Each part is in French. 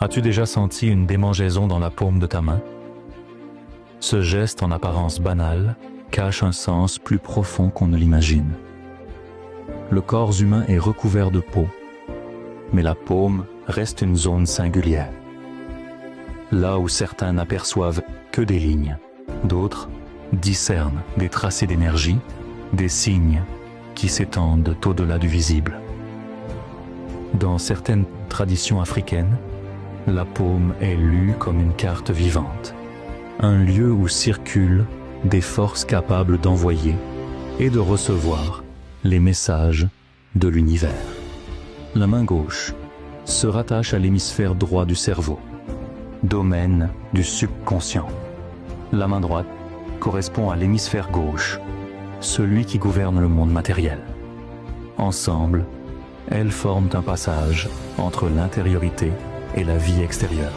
As-tu déjà senti une démangeaison dans la paume de ta main? Ce geste en apparence banal cache un sens plus profond qu'on ne l'imagine. Le corps humain est recouvert de peau, mais la paume reste une zone singulière. Là où certains n'aperçoivent que des lignes, d'autres discernent des tracés d'énergie, des signes qui s'étendent au-delà du visible. Dans certaines traditions africaines, la paume est lue comme une carte vivante, un lieu où circulent des forces capables d'envoyer et de recevoir les messages de l'univers. La main gauche se rattache à l'hémisphère droit du cerveau, domaine du subconscient. La main droite correspond à l'hémisphère gauche, celui qui gouverne le monde matériel. Ensemble, elles forment un passage entre l'intériorité et la vie extérieure.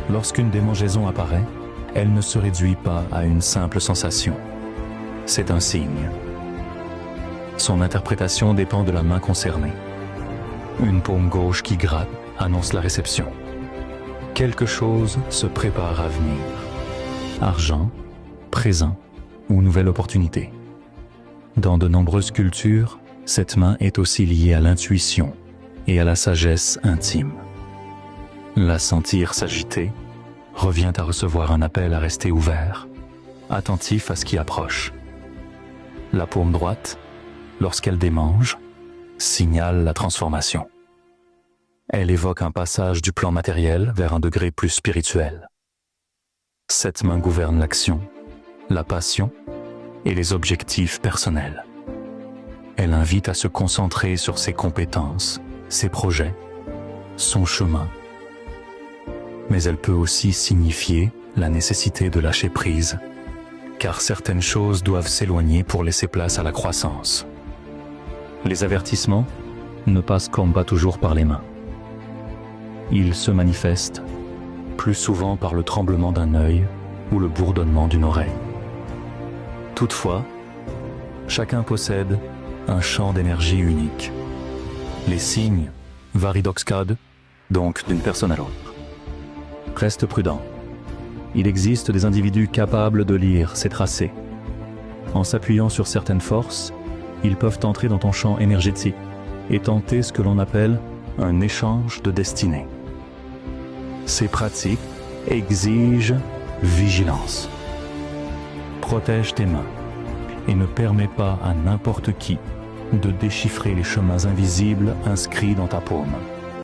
Lorsqu'une démangeaison apparaît, elle ne se réduit pas à une simple sensation. C'est un signe. Son interprétation dépend de la main concernée. Une paume gauche qui gratte annonce la réception. Quelque chose se prépare à venir. Argent, présent ou nouvelle opportunité. Dans de nombreuses cultures, cette main est aussi liée à l'intuition et à la sagesse intime. La sentir s'agiter revient à recevoir un appel à rester ouvert, attentif à ce qui approche. La paume droite, lorsqu'elle démange, signale la transformation. Elle évoque un passage du plan matériel vers un degré plus spirituel. Cette main gouverne l'action, la passion et les objectifs personnels. Elle invite à se concentrer sur ses compétences, ses projets, son chemin. Mais elle peut aussi signifier la nécessité de lâcher prise, car certaines choses doivent s'éloigner pour laisser place à la croissance. Les avertissements ne passent comme pas toujours par les mains. Ils se manifestent plus souvent par le tremblement d'un œil ou le bourdonnement d'une oreille. Toutefois, chacun possède un champ d'énergie unique. Les signes varient d'oxcode, donc d'une personne à l'autre. Reste prudent. Il existe des individus capables de lire ces tracés. En s'appuyant sur certaines forces, ils peuvent entrer dans ton champ énergétique et tenter ce que l'on appelle un échange de destinée. Ces pratiques exigent vigilance. Protège tes mains et ne permets pas à n'importe qui de déchiffrer les chemins invisibles inscrits dans ta paume.